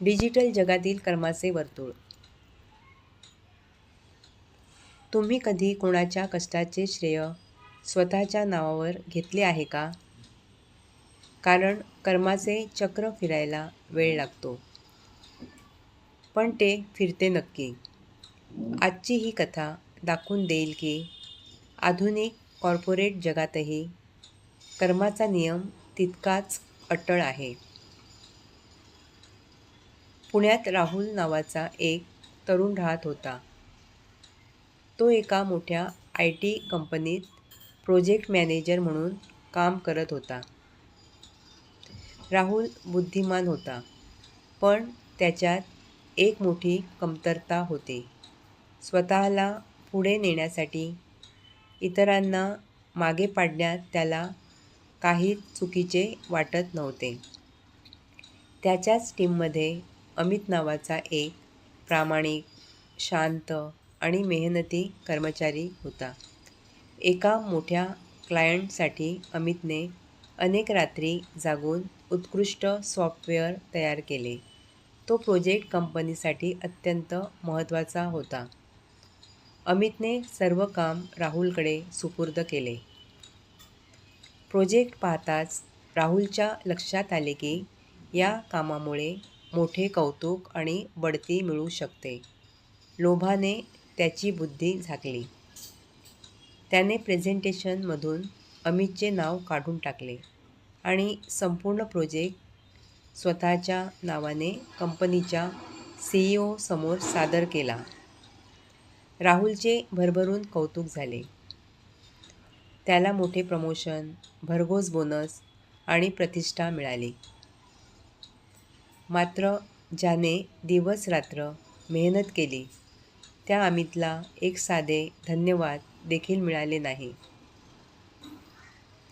Digital जगातील कर्माचे वर्तुळ. तुम्ही कधी कोणाच्या कष्टाचे श्रेय स्वतःच्या नावावर घेतले आहे का? कारण कर्माचे चक्र फिरायला वेळ लागतो, पण ते फिरते नक्की. आजची ही कथा दाखवून देईल की आधुनिक कॉर्पोरेट जगातही कर्माचा नियम तितकाच अट्टळ आहे. पुण्यात राहुल नावाचा एक तरुण राहत होता. तो एका मोठ्या IT कंपनीत प्रोजेक्ट मॅनेजर म्हणून काम करत होता. राहुल बुद्धिमान होता, पण त्याच्यात एक मोठी कमतरता होती. स्वतःला पुढे नेण्यासाठी इतरांना मागे पाडण्यात त्याला काहीच चुकीचे वाटत नव्हते. त्याच्याच टीममध्ये अमित नावाचा एक प्रामाणिक, शांत आणि मेहनती कर्मचारी होता. एका मोठ्या क्लायंटसाठी अमितने अनेक रात्री जागून उत्कृष्ट सॉफ्टवेअर तयार केले. तो प्रोजेक्ट कंपनीसाठी अत्यंत महत्त्वाचा होता. अमितने सर्व काम राहुलकडे सुपूर्द केले. प्रोजेक्ट पाहताच राहुलच्या लक्षात आले की या कामामुळे मोठे कौतुक आणि बढती मिळू शकते. लोभाने त्याची बुद्धी झाकली. त्याने प्रेझेंटेशनमधून अमितचे नाव काढून टाकले आणि संपूर्ण प्रोजेक्ट स्वतःच्या नावाने कंपनीच्या CEO समोर सादर केला. राहुलचे भरभरून कौतुक झाले. त्याला मोठे प्रमोशन, भरघोस बोनस आणि प्रतिष्ठा मिळाली. मात्र ज्याने दिवस-रात्र मेहनत केली त्या अमितला एक साधे धन्यवाद देखील मिळाले नाही.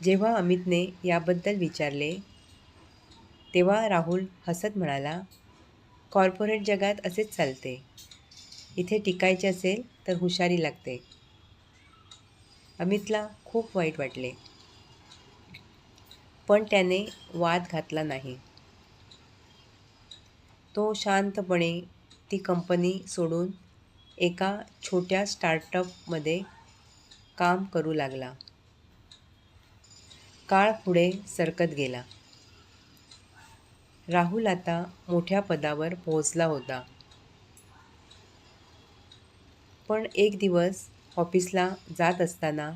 जेव्हा अमितने याबद्दल विचारले तेव्हा राहुल हसत म्हणाला, "कॉर्पोरेट जगात असेच चालते. इथे टिकायचे असेल तर हुशारी लागते." अमितला खूप वाईट वाटले, पण त्याने वाद घातला नाही. तो शांतपणे ती कंपनी सोडून एका छोट्या स्टार्टअपमध्ये काम करू लागला. काळ पुढे सरकत गेला. राहुल आता मोठ्या पदावर पोहोचला होता. पण एक दिवस ऑफिसला जात असताना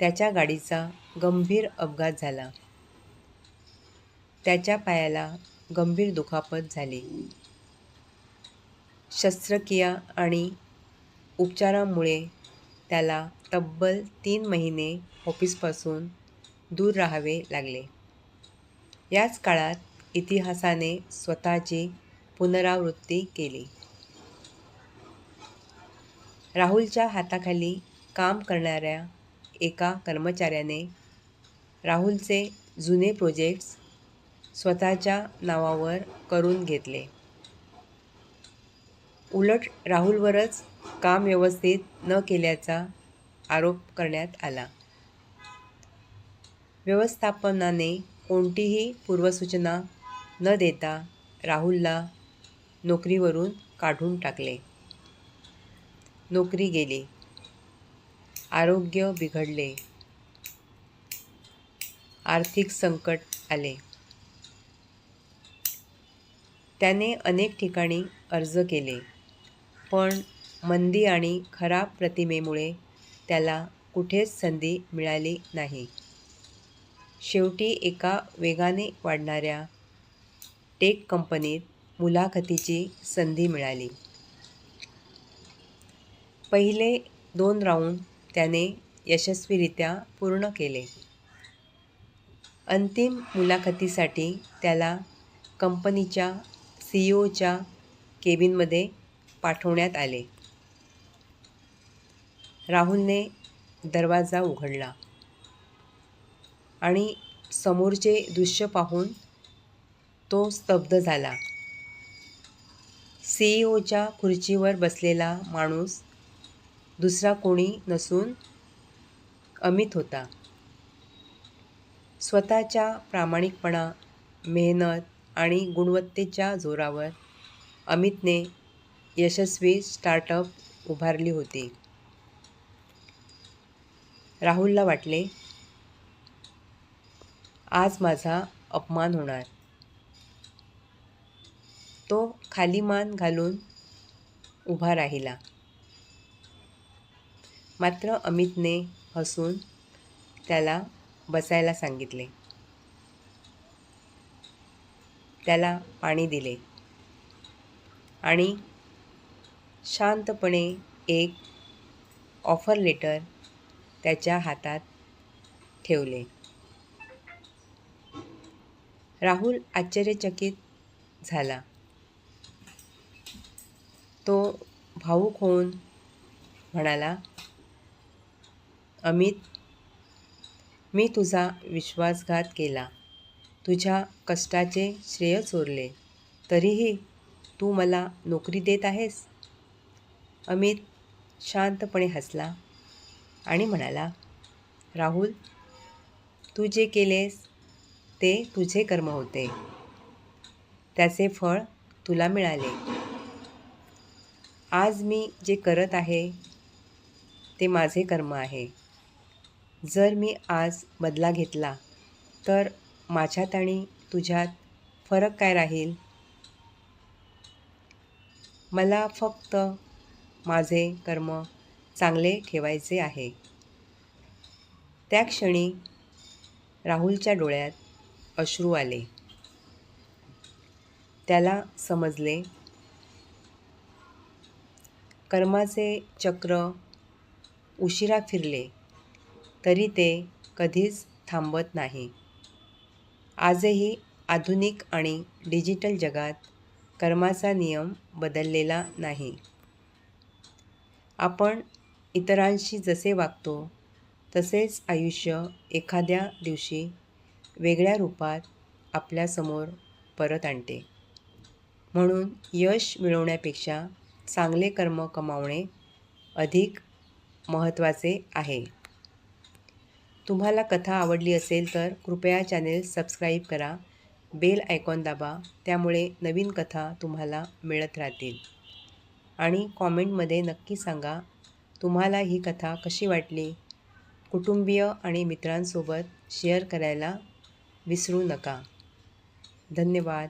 त्याच्या गाडीचा गंभीर अपघात झाला. त्याच्या पायाला गंभीर दुखापत झाली. शस्त्रक्रिया आणि उपचारांमुळे त्याला तब्बल 3 महिने ऑफिसपासून दूर राहावे लागले. याच काळात इतिहासाने स्वतःची पुनरावृत्ती केली. राहुलच्या हाताखाली काम करणाऱ्या एका कर्मचाऱ्याने राहुलचे जुने प्रोजेक्ट्स स्वतःच्या नावावर करून घेतले. उलट राहुलवरच काम व्यवस्थित न केल्याचा आरोप करण्यात आला. व्यवस्थापनाने कोणतीही पूर्वसूचना न देता राहुलला नोकरीवरून काढून टाकले. नोकरी गेली. आरोग्य बिघडले. आर्थिक संकट आले. त्याने अनेक ठिकाणी अर्ज केले, पण मंदी आणि खराब प्रतिमेमुळे त्याला कुठेच संधी मिळाली नाही. शेवटी एका वेगाने वाढणाऱ्या टेक कंपनीत मुलाखतीची संधी मिळाली. पहिले 2 राऊंड त्याने यशस्वीरित्या पूर्ण केले. अंतिम मुलाखतीसाठी त्याला कंपनीच्या CEOच्या केबिनमध्ये पाठवण्यात आले. राहुलने दरवाजा उघडला आणि समोरचे दृश्य पाहून तो स्तब्ध झाला. CEOच्या खुर्चीवर बसलेला माणूस दुसरा कोणी नसून अमित होता. स्वतःच्या प्रामाणिकपणा, मेहनत आणि गुणवत्तेच्या जोरावर अमितने यशस्वी स्टार्टअप उभारली होती. राहुलला वाटले, आज माझा अपमान होणार. तो खाली मान घालून उभा राहिला. मात्र अमितने हसून त्याला बसायला सांगितले. त्याला पाणी दिले आणि शांतपणे एक ऑफर लेटर त्याच्या हातात ठेवले. राहुल आश्चर्यचकित झाला. तो भावूक होऊन म्हणाला, अमित, मी तुझा विश्वासघात केला, तुझ्या कष्टाचे श्रेय चोरले, तरीही तू मला नोकरी देत आहेस? अमित शांतपणे हसला आणि म्हणाला, राहुल, तू जे केलेस ते तुझे कर्म होते. त्याचे फळ तुला मिळाले. आज मी जे करत आहे ते माझे कर्म आहे. जर मी आज बदला घेतला तर माझ्यात आणि तुझ्यात फरक काय राहील? मला फक्त माझे कर्म चांगले ठेवायचे आहे. त्या क्षणी राहुलच्या डोळ्यात अश्रू आले. त्याला समजले, कर्माचे चक्र उशिरा फिरले तरी ते कधीच थांबत नाही. आजही आधुनिक आणि डिजिटल जगात कर्माचा नियम बदललेला नाही. आपण इतरांशी जसे वागतो तसेच आयुष्य एखाद्या दिवशी वेगळ्या रूपात आपल्यासमोर परत आणते. म्हणून यश मिळवण्यापेक्षा चांगले कर्म कमावणे अधिक महत्त्वाचे आहे. तुम्हाला कथा आवडली असेल तर कृपया चॅनेल सबस्क्राईब करा, बेल आयकॉन दाबा, त्यामुळे नवीन कथा तुम्हाला मिळत राहतील. आणि कॉमेंटमध्ये नक्की सांगा तुम्हाला ही कथा कशी वाटली. कुटुंबीय आणि मित्रांसोबत शेअर करायला विसरू नका. धन्यवाद.